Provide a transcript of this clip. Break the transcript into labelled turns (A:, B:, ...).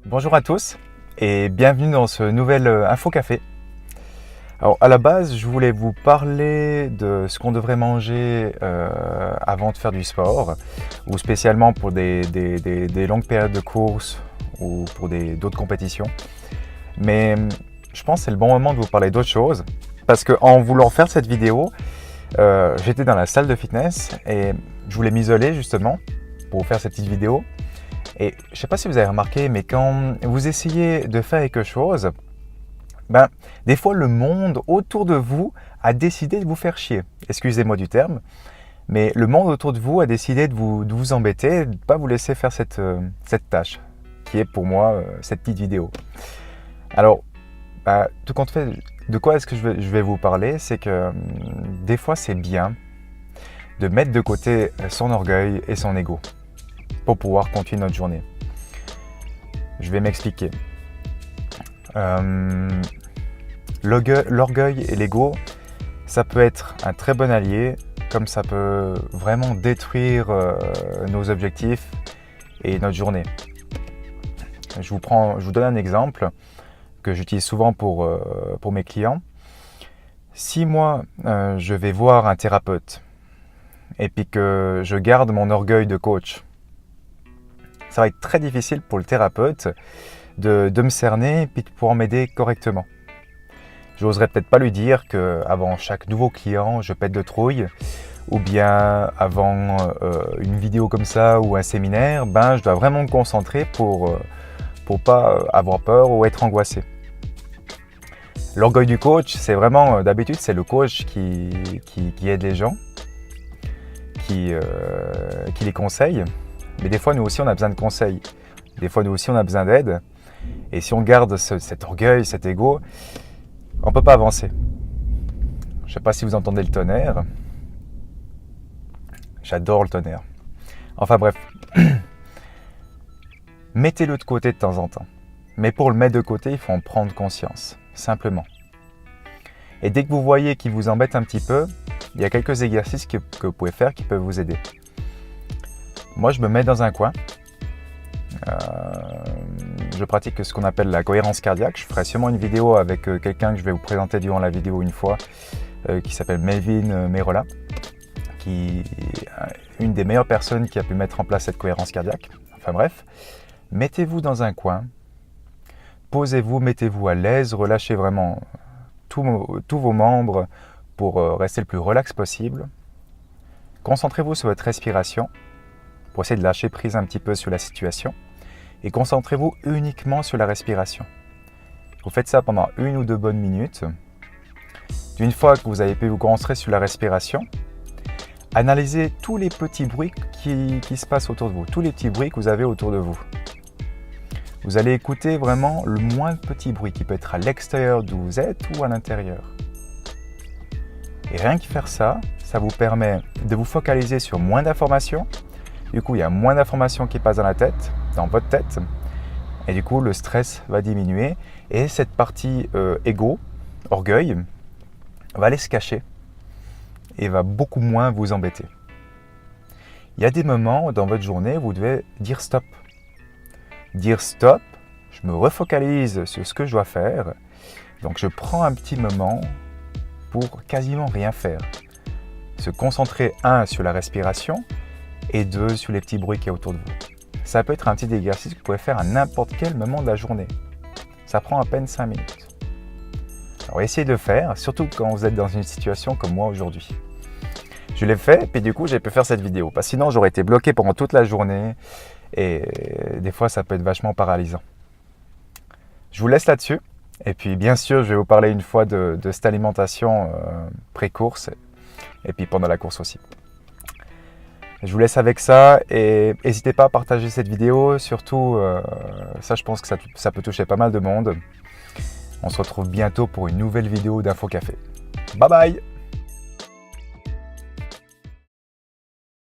A: Bonjour à tous et bienvenue dans ce nouvel Info Café. Alors à la base, je voulais vous parler de ce qu'on devrait manger avant de faire du sport ou spécialement pour des longues périodes de course ou pour d'autres compétitions. Mais je pense que c'est le bon moment de vous parler d'autre chose parce qu'en voulant faire cette vidéo, j'étais dans la salle de fitness et je voulais m'isoler justement pour faire cette petite vidéo. Et je ne sais pas si vous avez remarqué, mais quand vous essayez de faire quelque chose, des fois le monde autour de vous a décidé de vous faire chier. Excusez-moi du terme, mais le monde autour de vous a décidé de vous embêter, de ne pas vous laisser faire cette tâche, qui est pour moi cette petite vidéo. Alors, tout compte fait, de quoi est-ce que je vais vous parler? C'est que des fois c'est bien de mettre de côté son orgueil et son ego pour pouvoir continuer notre journée. Je vais m'expliquer. L'orgueil et l'ego, ça peut être un très bon allié, comme ça peut vraiment détruire nos objectifs et notre journée. Je vous donne un exemple que j'utilise souvent pour mes clients. Si moi, je vais voir un thérapeute et puis que je garde mon orgueil de coach, ça va être très difficile pour le thérapeute de me cerner et puis de pouvoir m'aider correctement. Je n'oserais peut-être pas lui dire qu'avant chaque nouveau client, je pète de trouille, ou bien avant une vidéo comme ça ou un séminaire, je dois vraiment me concentrer pour pas avoir peur ou être angoissé. L'orgueil du coach, c'est vraiment, d'habitude, c'est le coach qui aide les gens, qui les conseille. Mais des fois, nous aussi, on a besoin de conseils. Des fois, nous aussi, on a besoin d'aide. Et si on garde cet orgueil, cet ego, on ne peut pas avancer. Je ne sais pas si vous entendez le tonnerre. J'adore le tonnerre. Enfin bref. Mettez-le de côté de temps en temps. Mais pour le mettre de côté, il faut en prendre conscience. Simplement. Et dès que vous voyez qu'il vous embête un petit peu, il y a quelques exercices que vous pouvez faire qui peuvent vous aider. Moi, je me mets dans un coin. Je pratique ce qu'on appelle la cohérence cardiaque. Je ferai sûrement une vidéo avec quelqu'un que je vais vous présenter durant la vidéo une fois, qui s'appelle Melvin Merola, qui est une des meilleures personnes qui a pu mettre en place cette cohérence cardiaque. Enfin bref, mettez-vous dans un coin, posez-vous, mettez-vous à l'aise, relâchez vraiment tous vos membres pour rester le plus relax possible. Concentrez-vous sur votre respiration, pour essayer de lâcher prise un petit peu sur la situation. Et concentrez-vous uniquement sur la respiration. Vous faites ça pendant 1 ou 2 bonnes minutes. Une fois que vous avez pu vous concentrer sur la respiration, analysez tous les petits bruits qui se passent autour de vous, tous les petits bruits que vous avez autour de vous. Vous allez écouter vraiment le moindre petit bruit qui peut être à l'extérieur d'où vous êtes ou à l'intérieur. Et rien que faire ça, ça vous permet de vous focaliser sur moins d'informations. Du coup, il y a moins d'informations qui passent dans votre tête. Et du coup, le stress va diminuer. Et cette partie ego, orgueil, va aller se cacher et va beaucoup moins vous embêter. Il y a des moments dans votre journée où vous devez dire stop. Dire stop, je me refocalise sur ce que je dois faire. Donc, je prends un petit moment pour quasiment rien faire. Se concentrer, 1, sur la respiration, et 2, sur les petits bruits qu'il y a autour de vous. Ça peut être un petit exercice que vous pouvez faire à n'importe quel moment de la journée. Ça prend à peine 5 minutes. Alors essayez de faire, surtout quand vous êtes dans une situation comme moi aujourd'hui. Je l'ai fait, puis du coup j'ai pu faire cette vidéo. Parce que sinon j'aurais été bloqué pendant toute la journée et des fois ça peut être vachement paralysant. Je vous laisse là-dessus. Et puis bien sûr je vais vous parler une fois de cette alimentation pré-course et puis pendant la course aussi. Je vous laisse avec ça et n'hésitez pas à partager cette vidéo, surtout ça je pense que ça peut toucher pas mal de monde. On se retrouve bientôt pour une nouvelle vidéo d'Info Café. Bye bye!